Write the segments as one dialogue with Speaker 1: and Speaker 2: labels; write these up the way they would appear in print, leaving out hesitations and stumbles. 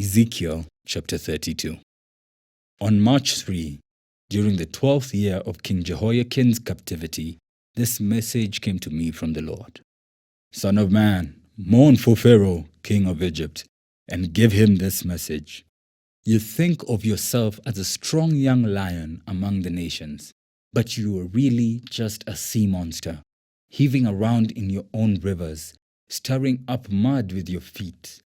Speaker 1: Ezekiel chapter 32. On March 3, during the 12th year of King Jehoiakim's captivity, this message came to me from the Lord. Son of man, mourn for Pharaoh, king of Egypt, and give him this message. You think of yourself as a strong young lion among the nations, but you are really just a sea monster, heaving around in your own rivers, stirring up mud with your feet.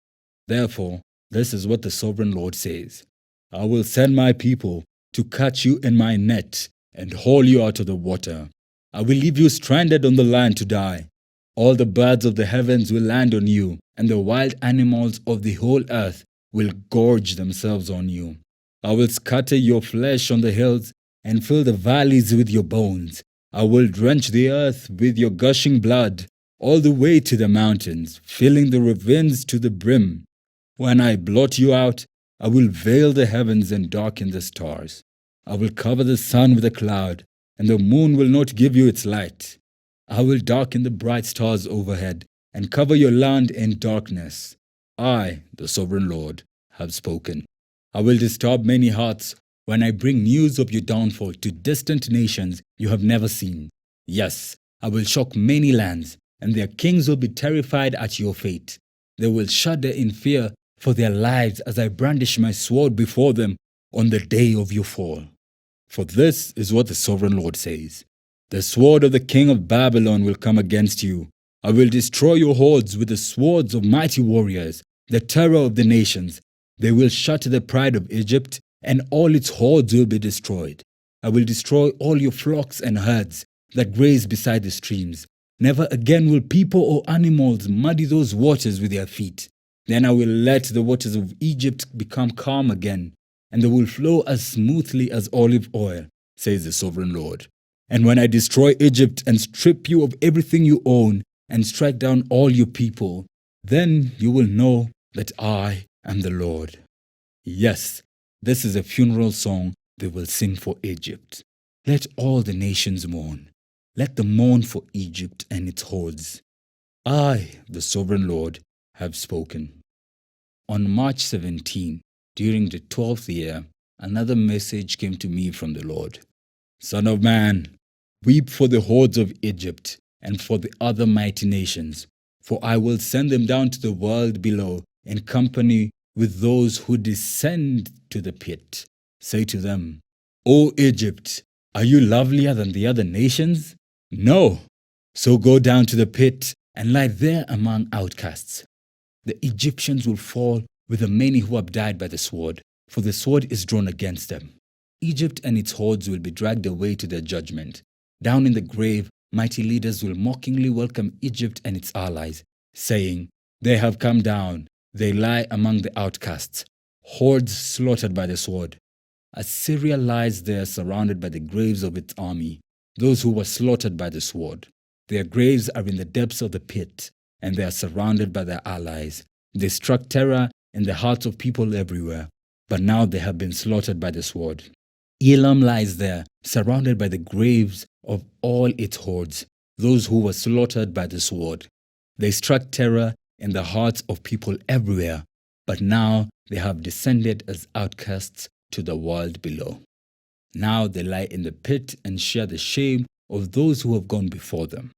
Speaker 1: Therefore, this is what the sovereign Lord says. I will send my people to catch you in my net and haul you out of the water. I will leave you stranded on the land to die. All the birds of the heavens will land on you, and the wild animals of the whole earth will gorge themselves on you. I will scatter your flesh on the hills and fill the valleys with your bones. I will drench the earth with your gushing blood, all the way to the mountains, filling the ravines to the brim. When I blot you out, I will veil the heavens and darken the stars. I will cover the sun with a cloud, and the moon will not give you its light. I will darken the bright stars overhead and cover your land in darkness. I, the sovereign Lord, have spoken. I will disturb many hearts when I bring news of your downfall to distant nations you have never seen. Yes, I will shock many lands, and their kings will be terrified at your fate. They will shudder in fear for their lives as I brandish my sword before them on the day of your fall. For this is what the sovereign Lord says. The sword of the king of Babylon will come against you. I will destroy your hordes with the swords of mighty warriors, the terror of the nations. They will shatter the pride of Egypt, and all its hordes will be destroyed. I will destroy all your flocks and herds that graze beside the streams. Never again will people or animals muddy those waters with their feet. Then I will let the waters of Egypt become calm again, and they will flow as smoothly as olive oil, says the sovereign Lord. And when I destroy Egypt and strip you of everything you own and strike down all your people, then you will know that I am the Lord. Yes, this is a funeral song they will sing for Egypt. Let all the nations mourn. Let them mourn for Egypt and its hordes. I, the sovereign Lord, have spoken. On March 17, during the 12th year, another message came to me from the Lord. Son of man, weep for the hordes of Egypt and for the other mighty nations, for I will send them down to the world below in company with those who descend to the pit. Say to them, O Egypt, are you lovelier than the other nations? No. So go down to the pit and lie there among outcasts. The Egyptians will fall with the many who have died by the sword, for the sword is drawn against them. Egypt and its hordes will be dragged away to their judgment. Down in the grave, mighty leaders will mockingly welcome Egypt and its allies, saying, They have come down, they lie among the outcasts, hordes slaughtered by the sword. Assyria lies there surrounded by the graves of its army, those who were slaughtered by the sword. Their graves are in the depths of the pit, and they are surrounded by their allies. They struck terror in the hearts of people everywhere, but now they have been slaughtered by the sword. Elam lies there, surrounded by the graves of all its hordes, those who were slaughtered by the sword. They struck terror in the hearts of people everywhere, but now they have descended as outcasts to the world below. Now they lie in the pit and share the shame of those who have gone before them.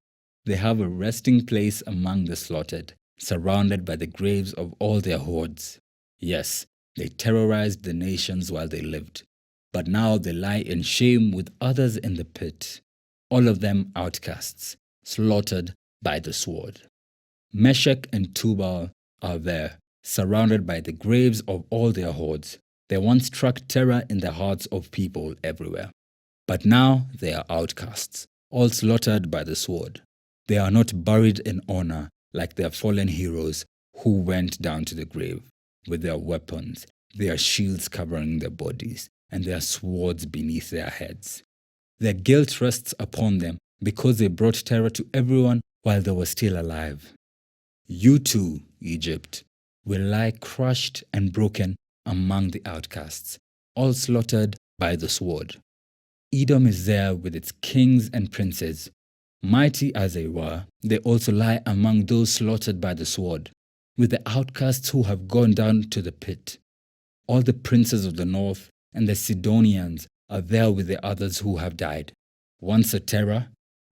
Speaker 1: They have a resting place among the slaughtered, surrounded by the graves of all their hordes. Yes, they terrorized the nations while they lived, but now they lie in shame with others in the pit, all of them outcasts, slaughtered by the sword. Meshech and Tubal are there, surrounded by the graves of all their hordes. They once struck terror in the hearts of people everywhere, but now they are outcasts, all slaughtered by the sword. They are not buried in honor like their fallen heroes who went down to the grave with their weapons, their shields covering their bodies, and their swords beneath their heads. Their guilt rests upon them because they brought terror to everyone while they were still alive. You too, Egypt, will lie crushed and broken among the outcasts, all slaughtered by the sword. Edom is there with its kings and princes. Mighty as they were, they also lie among those slaughtered by the sword, with the outcasts who have gone down to the pit. All the princes of the north and the Sidonians are there with the others who have died. Once a terror,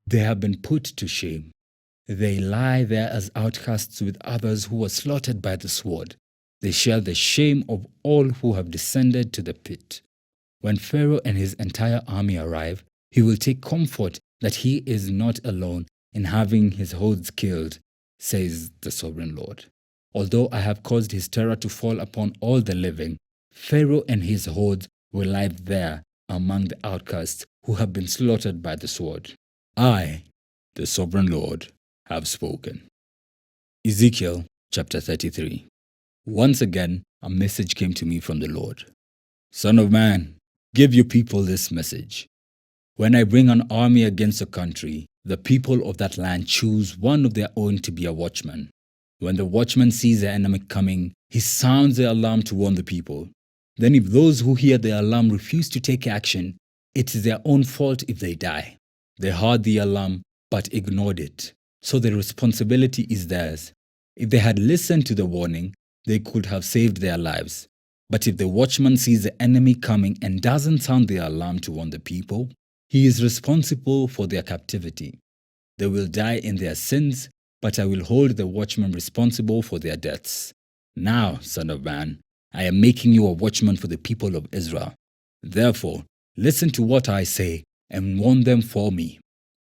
Speaker 1: they have been put to shame. They lie there as outcasts with others who were slaughtered by the sword. They share the shame of all who have descended to the pit. When Pharaoh and his entire army arrive, he will take comfort that he is not alone in having his hosts killed, says the sovereign Lord. Although I have caused his terror to fall upon all the living, Pharaoh and his hordes will lie there among the outcasts who have been slaughtered by the sword. I, the sovereign Lord, have spoken. Ezekiel chapter 33. Once again, a message came to me from the Lord. Son of man, give your people this message. When I bring an army against a country, the people of that land choose one of their own to be a watchman. When the watchman sees the enemy coming, he sounds the alarm to warn the people. Then if those who hear the alarm refuse to take action, it is their own fault if they die. They heard the alarm but ignored it, so the responsibility is theirs. If they had listened to the warning, they could have saved their lives. But if the watchman sees the enemy coming and doesn't sound the alarm to warn the people, he is responsible for their captivity. They will die in their sins, but I will hold the watchman responsible for their deaths. Now, son of man, I am making you a watchman for the people of Israel. Therefore, listen to what I say and warn them for me.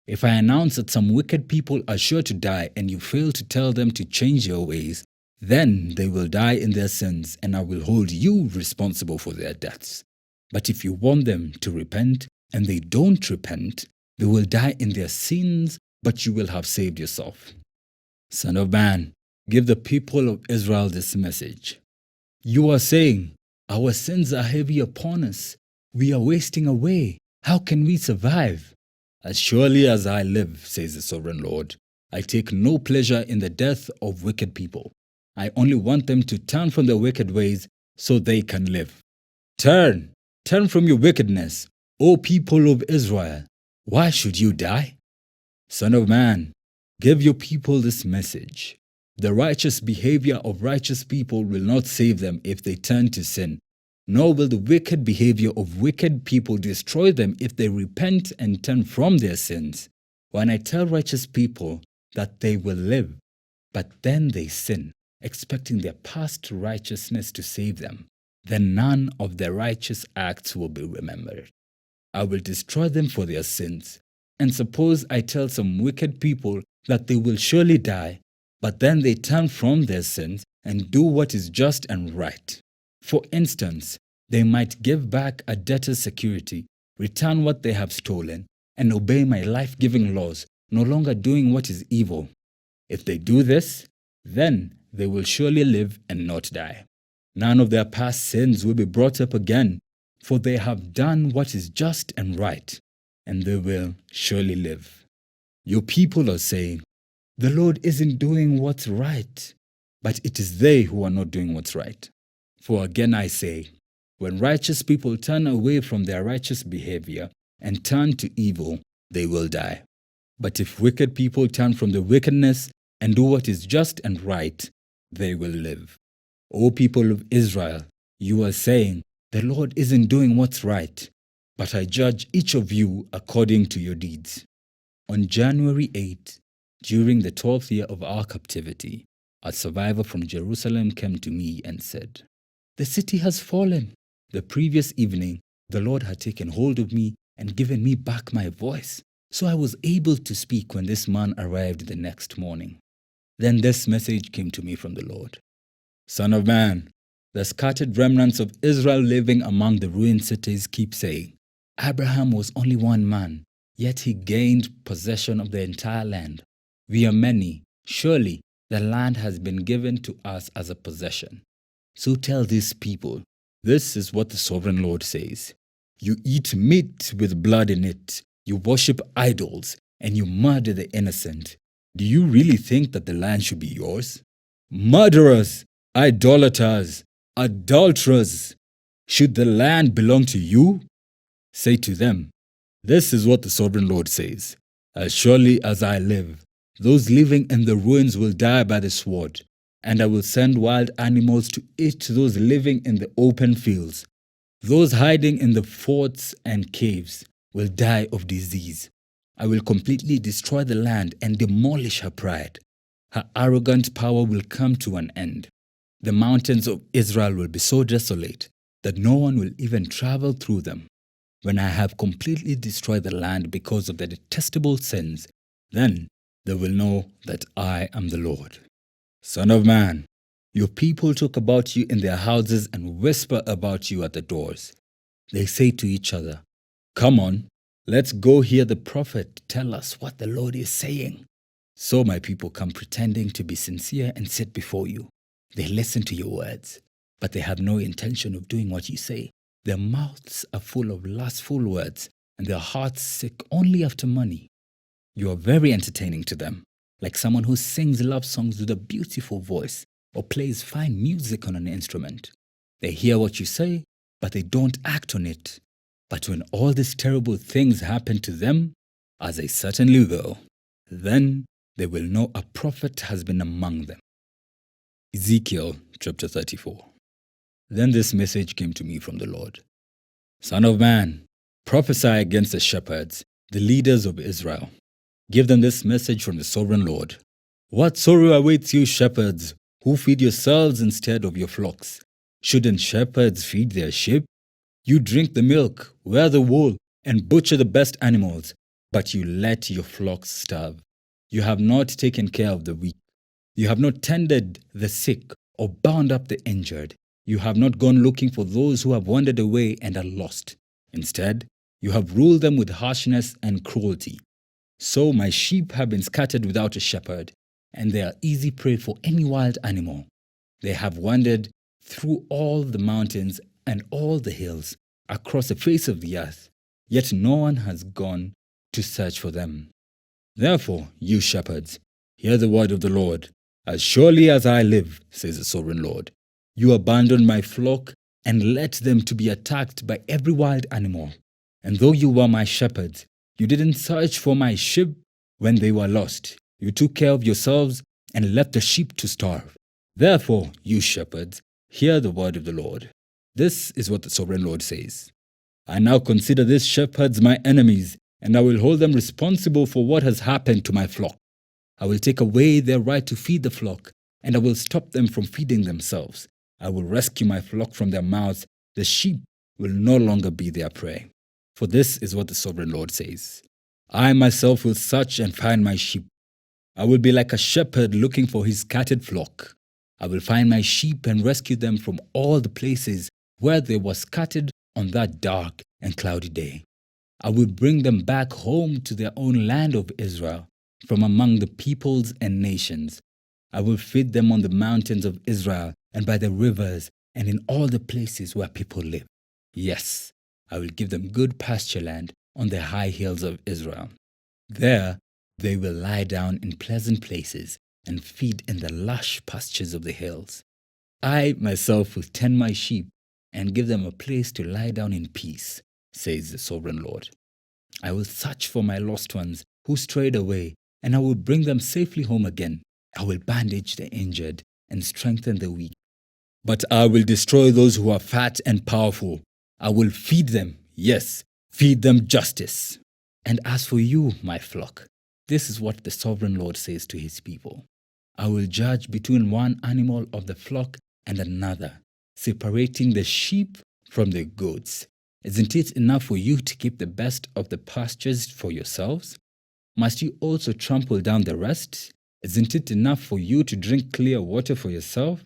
Speaker 1: If I announce that some wicked people are sure to die and you fail to tell them to change their ways, then they will die in their sins and I will hold you responsible for their deaths. But if you warn them to repent and they don't repent, they will die in their sins, but you will have saved yourself. Son of man, give the people of Israel this message. You are saying, our sins are heavy upon us. We are wasting away. How can we survive? As surely as I live, says the sovereign Lord, I take no pleasure in the death of wicked people. I only want them to turn from their wicked ways so they can live. Turn from your wickedness, O people of Israel. Why should you die? Son of man, give your people this message. The righteous behavior of righteous people will not save them if they turn to sin, nor will the wicked behavior of wicked people destroy them if they repent and turn from their sins. When I tell righteous people that they will live, but then they sin, expecting their past righteousness to save them, then none of their righteous acts will be remembered. I will destroy them for their sins. And suppose I tell some wicked people that they will surely die, but then they turn from their sins and do what is just and right. For instance, they might give back a debtor's security, return what they have stolen, and obey my life-giving laws, no longer doing what is evil. If they do this, then they will surely live and not die. None of their past sins will be brought up again, for they have done what is just and right, and they will surely live. Your people are saying, the Lord isn't doing what's right, but it is they who are not doing what's right. For again I say, when righteous people turn away from their righteous behavior and turn to evil, they will die. But if wicked people turn from the wickedness and do what is just and right, they will live. O people of Israel, you are saying, the Lord isn't doing what's right, but I judge each of you according to your deeds. On January 8, during the 12th year of our captivity, a survivor from Jerusalem came to me and said, the city has fallen. The previous evening, the Lord had taken hold of me and given me back my voice, so I was able to speak when this man arrived the next morning. Then this message came to me from the Lord. Son of man, the scattered remnants of Israel living among the ruined cities keep saying, Abraham was only one man, yet he gained possession of the entire land. We are many. Surely the land has been given to us as a possession. So tell these people, this is what the sovereign Lord says. You eat meat with blood in it. You worship idols, and you murder the innocent. Do you really think that the land should be yours? Murderers, idolaters, adulterers, should the land belong to you? Say to them, this is what the sovereign Lord says. As surely as I live, those living in the ruins will die by the sword. And I will send wild animals to eat those living in the open fields. Those hiding in the forts and caves will die of disease. I will completely destroy the land and demolish her pride. Her arrogant power will come to an end. The mountains of Israel will be so desolate that no one will even travel through them. When I have completely destroyed the land because of their detestable sins, then they will know that I am the Lord. Son of man, your people talk about you in their houses and whisper about you at the doors. They say to each other, "Come on, let's go hear the prophet tell us what the Lord is saying." So my people come pretending to be sincere and sit before you. They listen to your words, but they have no intention of doing what you say. Their mouths are full of lustful words, and their hearts seek only after money. You are very entertaining to them, like someone who sings love songs with a beautiful voice or plays fine music on an instrument. They hear what you say, but they don't act on it. But when all these terrible things happen to them, as they certainly will, then they will know a prophet has been among them. Ezekiel chapter 34. Then this message came to me from the Lord. Son of man, prophesy against the shepherds, the leaders of Israel. Give them this message from the sovereign Lord. What sorrow awaits you, shepherds, who feed yourselves instead of your flocks? Shouldn't shepherds feed their sheep? You drink the milk, wear the wool, and butcher the best animals, but you let your flocks starve. You have not taken care of the weak. You have not tended the sick or bound up the injured. You have not gone looking for those who have wandered away and are lost. Instead, you have ruled them with harshness and cruelty. So my sheep have been scattered without a shepherd, and they are easy prey for any wild animal. They have wandered through all the mountains and all the hills across the face of the earth, yet no one has gone to search for them. Therefore, you shepherds, hear the word of the Lord. As surely as I live, says the sovereign Lord, you abandoned my flock and let them to be attacked by every wild animal. And though you were my shepherds, you didn't search for my sheep when they were lost. You took care of yourselves and left the sheep to starve. Therefore, you shepherds, hear the word of the Lord. This is what the sovereign Lord says. I now consider these shepherds my enemies, and I will hold them responsible for what has happened to my flock. I will take away their right to feed the flock, and I will stop them from feeding themselves. I will rescue my flock from their mouths. The sheep will no longer be their prey. For this is what the sovereign Lord says. I myself will search and find my sheep. I will be like a shepherd looking for his scattered flock. I will find my sheep and rescue them from all the places where they were scattered on that dark and cloudy day. I will bring them back home to their own land of Israel, from among the peoples and nations. I will feed them on the mountains of Israel and by the rivers and in all the places where people live. Yes, I will give them good pasture land on the high hills of Israel. There they will lie down in pleasant places and feed in the lush pastures of the hills. I myself will tend my sheep and give them a place to lie down in peace, says the sovereign Lord. I will search for my lost ones who strayed away, and I will bring them safely home again. I will bandage the injured and strengthen the weak. But I will destroy those who are fat and powerful. I will feed them, yes, feed them justice. And as for you, my flock, this is what the sovereign Lord says to his people. I will judge between one animal of the flock and another, separating the sheep from the goats. Isn't it enough for you to keep the best of the pastures for yourselves? Must you also trample down the rest? Isn't it enough for you to drink clear water for yourself?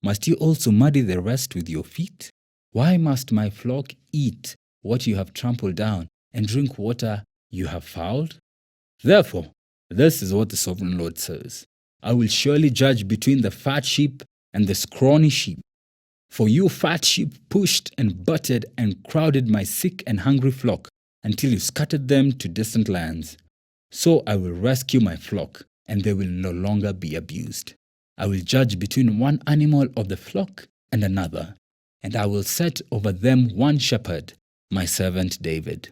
Speaker 1: Must you also muddy the rest with your feet? Why must my flock eat what you have trampled down and drink water you have fouled? Therefore, this is what the sovereign Lord says. I will surely judge between the fat sheep and the scrawny sheep. For you fat sheep pushed and butted and crowded my sick and hungry flock until you scattered them to distant lands. So I will rescue my flock, and they will no longer be abused. I will judge between one animal of the flock and another, and I will set over them one shepherd, my servant David.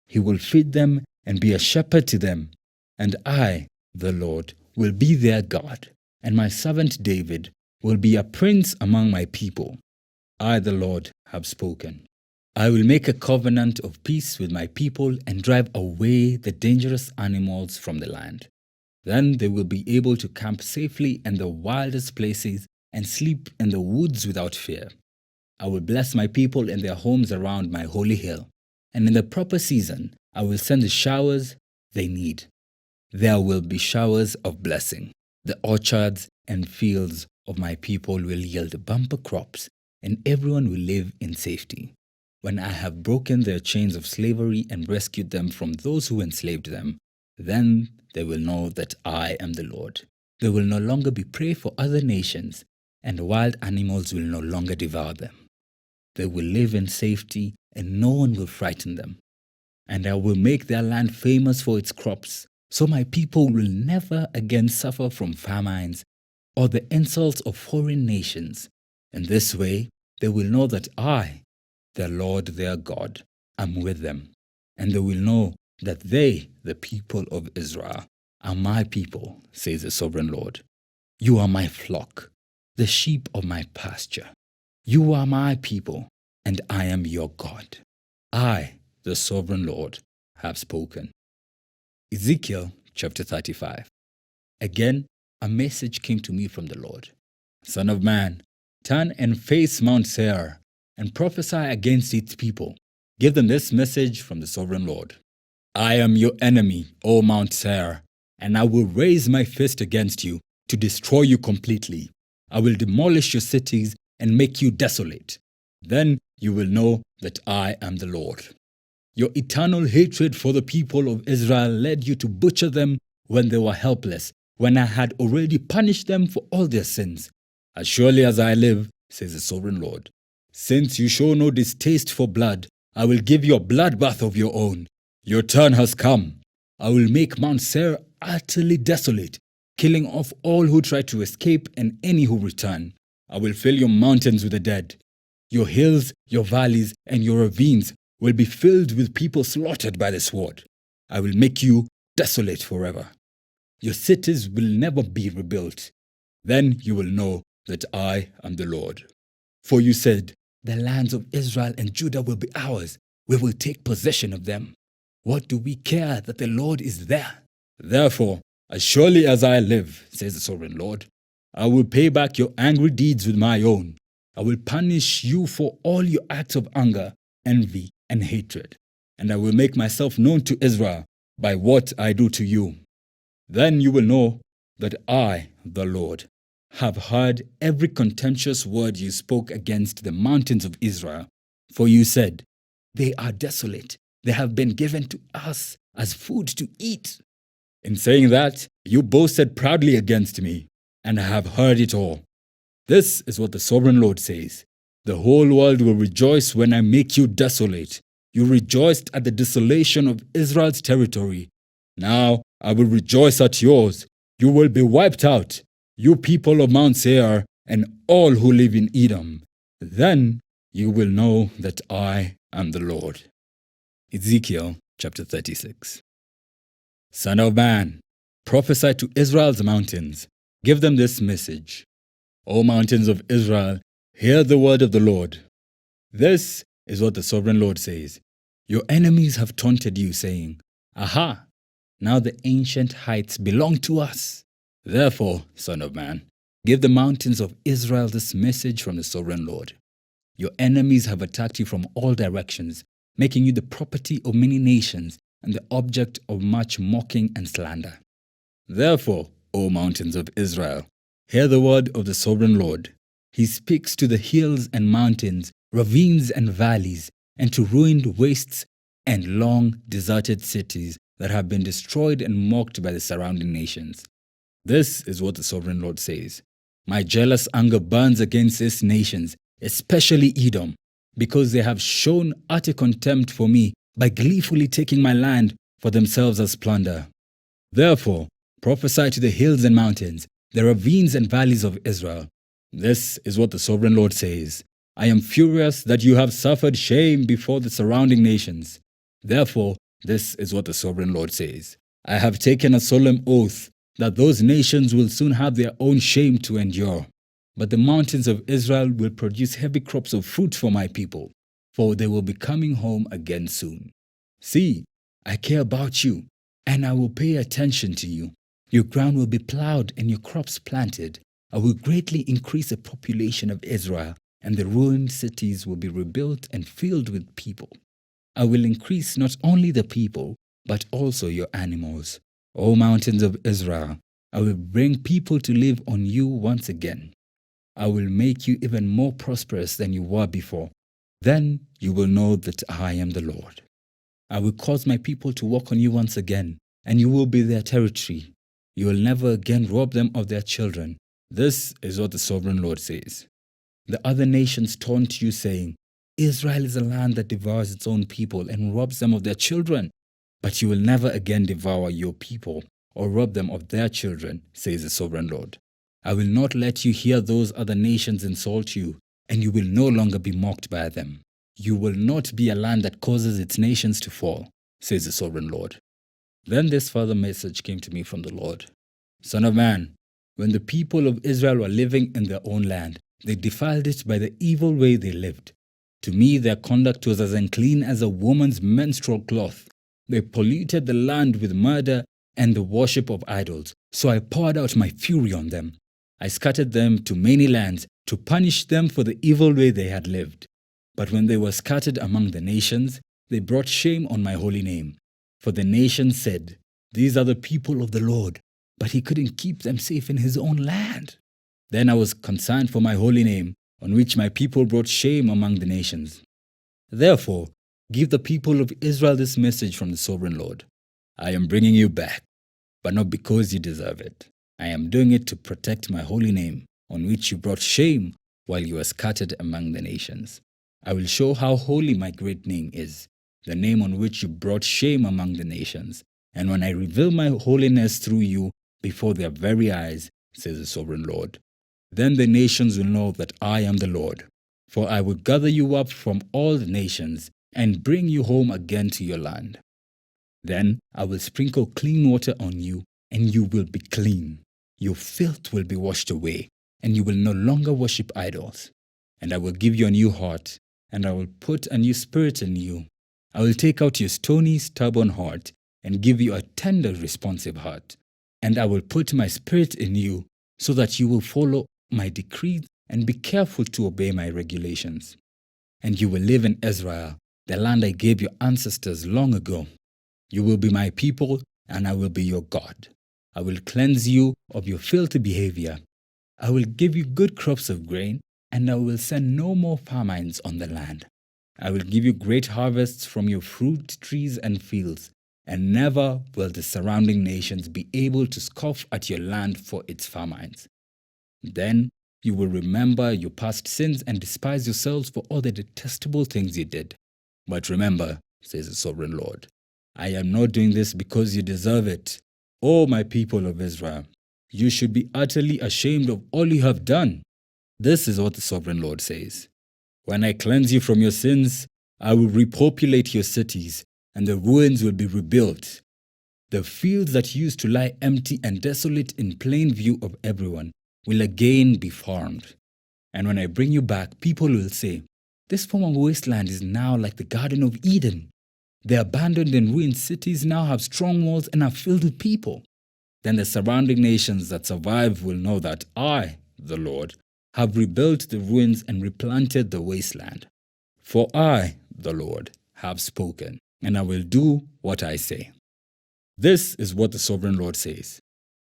Speaker 1: He will feed them and be a shepherd to them, and I, the Lord, will be their God, and my servant David will be a prince among my people. I, the Lord, have spoken. I will make a covenant of peace with my people and drive away the dangerous animals from the land. Then they will be able to camp safely in the wildest places and sleep in the woods without fear. I will bless my people in their homes around my holy hill, and in the proper season I will send the showers they need. There will be showers of blessing. The orchards and fields of my people will yield bumper crops, and everyone will live in safety. When I have broken their chains of slavery and rescued them from those who enslaved them, then they will know that I am the Lord. They will no longer be prey for other nations, and wild animals will no longer devour them. They will live in safety, and no one will frighten them. And I will make their land famous for its crops, so my people will never again suffer from famines or the insults of foreign nations. In this way, they will know that I, the Lord their God, am with them, and they will know that they, the people of Israel, are my people, says the sovereign Lord. You are my flock, the sheep of my pasture. You are my people, and I am your God. I, the sovereign Lord, have spoken. Ezekiel chapter 35. Again, a message came to me from the Lord. Son of man, turn and face Mount Seir, and prophesy against its people. Give them this message from the sovereign Lord. I am your enemy, O Mount Seir, and I will raise my fist against you to destroy you completely. I will demolish your cities and make you desolate. Then you will know that I am the Lord. Your eternal hatred for the people of Israel led you to butcher them when they were helpless, when I had already punished them for all their sins. As surely as I live, says the sovereign Lord, since you show no distaste for blood, I will give you a bloodbath of your own. Your turn has come. I will make Mount Seir utterly desolate, killing off all who try to escape and any who return. I will fill your mountains with the dead. Your hills, your valleys, and your ravines will be filled with people slaughtered by the sword. I will make you desolate forever. Your cities will never be rebuilt. Then you will know that I am the Lord. For you said, the lands of Israel and Judah will be ours. We will take possession of them. What do we care that the Lord is there? Therefore, as surely as I live, says the sovereign Lord, I will pay back your angry deeds with my own. I will punish you for all your acts of anger, envy, and hatred, and I will make myself known to Israel by what I do to you. Then you will know that I, the Lord, have heard every contentious word you spoke against the mountains of Israel. For you said, they are desolate. They have been given to us as food to eat. In saying that, you boasted proudly against me, and I have heard it all. This is what the sovereign Lord says. The whole world will rejoice when I make you desolate. You rejoiced at the desolation of Israel's territory. Now I will rejoice at yours. You will be wiped out, you people of Mount Seir and all who live in Edom. Then you will know that I am the Lord. Ezekiel chapter 36. Son of man, prophesy to Israel's mountains. Give them this message. O mountains of Israel, hear the word of the Lord. This is what the sovereign Lord says. Your enemies have taunted you, saying, Aha! Now the ancient heights belong to us. Therefore, son of man, give the mountains of Israel this message from the sovereign Lord. Your enemies have attacked you from all directions, making you the property of many nations and the object of much mocking and slander. Therefore, O mountains of Israel, hear the word of the sovereign Lord. He speaks to the hills and mountains, ravines and valleys, and to ruined wastes and long deserted cities that have been destroyed and mocked by the surrounding nations. This is what the sovereign Lord says. My jealous anger burns against these nations, especially Edom, because they have shown utter contempt for me by gleefully taking my land for themselves as plunder. Therefore, prophesy to the hills and mountains, the ravines and valleys of Israel. This is what the sovereign Lord says. I am furious that you have suffered shame before the surrounding nations. Therefore, this is what the sovereign Lord says. I have taken a solemn oath that those nations will soon have their own shame to endure. But the mountains of Israel will produce heavy crops of fruit for my people, for they will be coming home again soon. See, I care about you, and I will pay attention to you. Your ground will be plowed and your crops planted. I will greatly increase the population of Israel, and the ruined cities will be rebuilt and filled with people. I will increase not only the people, but also your animals. O mountains of Israel, I will bring people to live on you once again. I will make you even more prosperous than you were before. Then you will know that I am the Lord. I will cause my people to walk on you once again, and you will be their territory. You will never again rob them of their children. This is what the sovereign Lord says. The other nations taunt you, saying, Israel is a land that devours its own people and robs them of their children. But you will never again devour your people or rob them of their children, says the sovereign Lord. I will not let you hear those other nations insult you, and you will no longer be mocked by them. You will not be a land that causes its nations to fall, says the sovereign Lord. Then this further message came to me from the Lord. Son of man, when the people of Israel were living in their own land, they defiled it by the evil way they lived. To me, their conduct was as unclean as a woman's menstrual cloth. They polluted the land with murder and the worship of idols. So I poured out my fury on them. I scattered them to many lands to punish them for the evil way they had lived. But when they were scattered among the nations, they brought shame on my holy name. For the nations said, These are the people of the Lord, but he couldn't keep them safe in his own land. Then I was concerned for my holy name, on which my people brought shame among the nations. Therefore, give the people of Israel this message from the sovereign Lord. I am bringing you back, but not because you deserve it. I am doing it to protect my holy name, on which you brought shame while you were scattered among the nations. I will show how holy my great name is, the name on which you brought shame among the nations. And when I reveal my holiness through you before their very eyes, says the sovereign Lord, then the nations will know that I am the Lord. For I will gather you up from all the nations and bring you home again to your land. Then I will sprinkle clean water on you, and you will be clean. Your filth will be washed away, and you will no longer worship idols. And I will give you a new heart, and I will put a new spirit in you. I will take out your stony, stubborn heart, and give you a tender, responsive heart. And I will put my spirit in you, so that you will follow my decrees and be careful to obey my regulations. And you will live in Israel, the land I gave your ancestors long ago. You will be my people, and I will be your God. I will cleanse you of your filthy behavior. I will give you good crops of grain, and I will send no more famines on the land. I will give you great harvests from your fruit trees and fields, and never will the surrounding nations be able to scoff at your land for its famines. Then you will remember your past sins and despise yourselves for all the detestable things you did. But remember, says the sovereign Lord, I am not doing this because you deserve it. O my people of Israel, you should be utterly ashamed of all you have done. This is what the sovereign Lord says. When I cleanse you from your sins, I will repopulate your cities, and the ruins will be rebuilt. The fields that used to lie empty and desolate in plain view of everyone will again be farmed. And when I bring you back, people will say, This former wasteland is now like the Garden of Eden. The abandoned and ruined cities now have strong walls and are filled with people. Then the surrounding nations that survive will know that I, the Lord, have rebuilt the ruins and replanted the wasteland. For I, the Lord, have spoken, and I will do what I say. This is what the sovereign Lord says.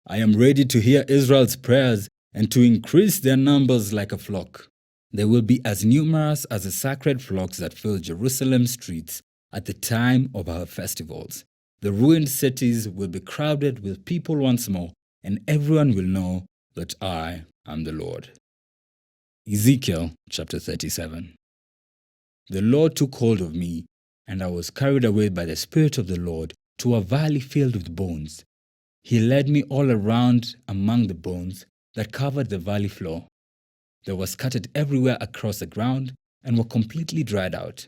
Speaker 1: I am ready to hear Israel's prayers and to increase their numbers like a flock. They will be as numerous as the sacred flocks that fill Jerusalem's streets at the time of our festivals. The ruined cities will be crowded with people once more, and everyone will know that I am the Lord. Ezekiel chapter 37. The Lord took hold of me, and I was carried away by the Spirit of the Lord to a valley filled with bones. He led me all around among the bones that covered the valley floor. They were scattered everywhere across the ground and were completely dried out.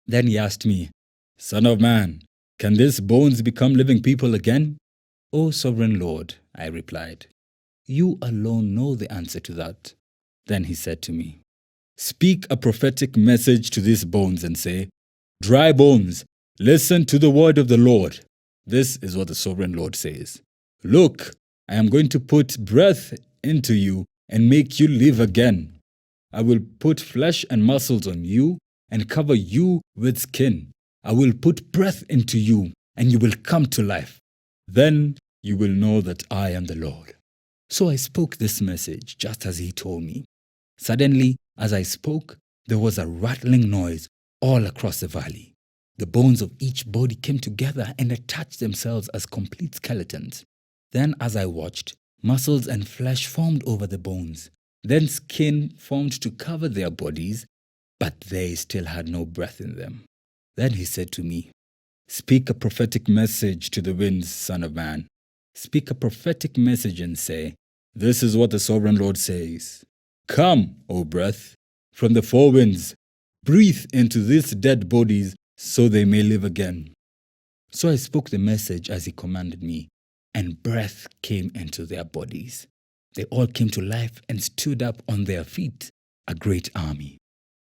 Speaker 1: Then he asked me, Son of man, can these bones become living people again? O sovereign Lord, I replied, you alone know the answer to that. Then he said to me, "Speak a prophetic message to these bones and say, 'Dry bones, listen to the word of the Lord.' This is what the sovereign Lord says. Look, I am going to put breath into you and make you live again. I will put flesh and muscles on you and cover you with skin. I will put breath into you and you will come to life. Then you will know that I am the Lord." So I spoke this message just as he told me. Suddenly, as I spoke, there was a rattling noise all across the valley. The bones of each body came together and attached themselves as complete skeletons. Then, as I watched, muscles and flesh formed over the bones. Then skin formed to cover their bodies, but they still had no breath in them. Then he said to me, "Speak a prophetic message to the winds, Son of man. Speak a prophetic message and say, 'This is what the sovereign Lord says. Come, O breath, from the four winds, breathe into these dead bodies so they may live again.'" So I spoke the message as he commanded me, and breath came into their bodies. They all came to life and stood up on their feet, a great army.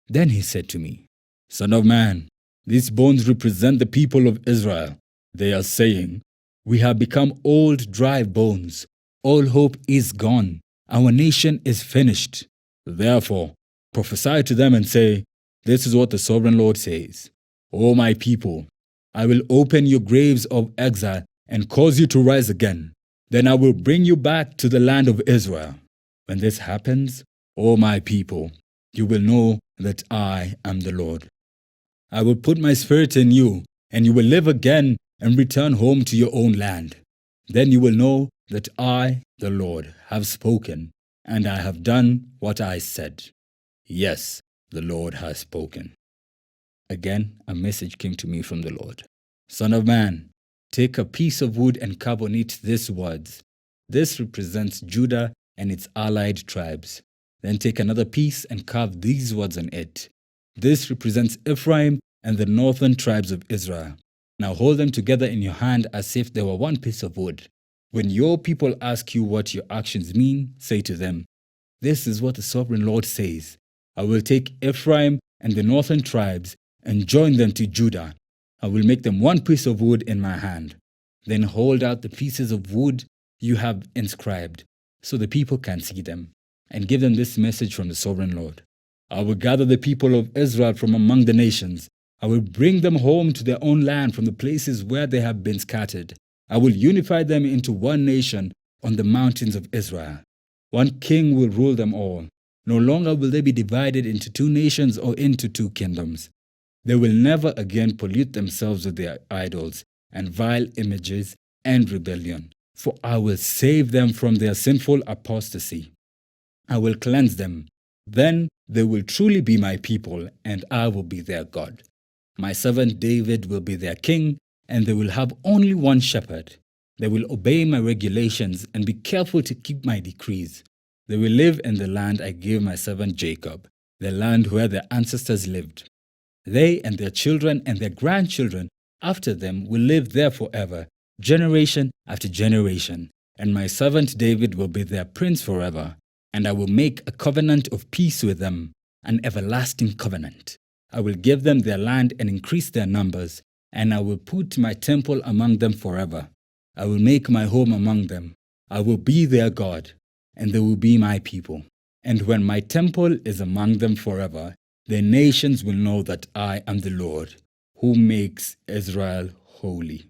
Speaker 1: Then he said to me, "Son of man, these bones represent the people of Israel. They are saying, 'We have become old, dry bones. All hope is gone. Our nation is finished.' Therefore, prophesy to them and say, 'This is what the sovereign Lord says. O my people, I will open your graves of exile and cause you to rise again. Then I will bring you back to the land of Israel. When this happens, O my people, you will know that I am the Lord. I will put my spirit in you, and you will live again and return home to your own land. Then you will know that I, the Lord, have spoken, and I have done what I said. Yes, the Lord has spoken." Again, a message came to me from the Lord. "Son of man, take a piece of wood and carve on it these words. This represents Judah and its allied tribes. Then take another piece and carve these words on it. This represents Ephraim and the northern tribes of Israel. Now hold them together in your hand as if they were one piece of wood. When your people ask you what your actions mean, say to them, 'This is what the sovereign Lord says. I will take Ephraim and the northern tribes and join them to Judah. I will make them one piece of wood in my hand. Then hold out the pieces of wood you have inscribed, so the people can see them, and give them this message from the sovereign Lord. I will gather the people of Israel from among the nations. I will bring them home to their own land from the places where they have been scattered. I will unify them into one nation on the mountains of Israel. One king will rule them all. No longer will they be divided into two nations or into two kingdoms. They will never again pollute themselves with their idols and vile images and rebellion, for I will save them from their sinful apostasy. I will cleanse them. Then they will truly be my people, and I will be their God. My servant David will be their king, and they will have only one shepherd. They will obey my regulations and be careful to keep my decrees. They will live in the land I gave my servant Jacob, the land where their ancestors lived. They and their children and their grandchildren after them will live there forever, generation after generation. And my servant David will be their prince forever. And I will make a covenant of peace with them, an everlasting covenant. I will give them their land and increase their numbers, and I will put my temple among them forever. I will make my home among them. I will be their God, and they will be my people. And when my temple is among them forever, the nations will know that I am the Lord, who makes Israel holy.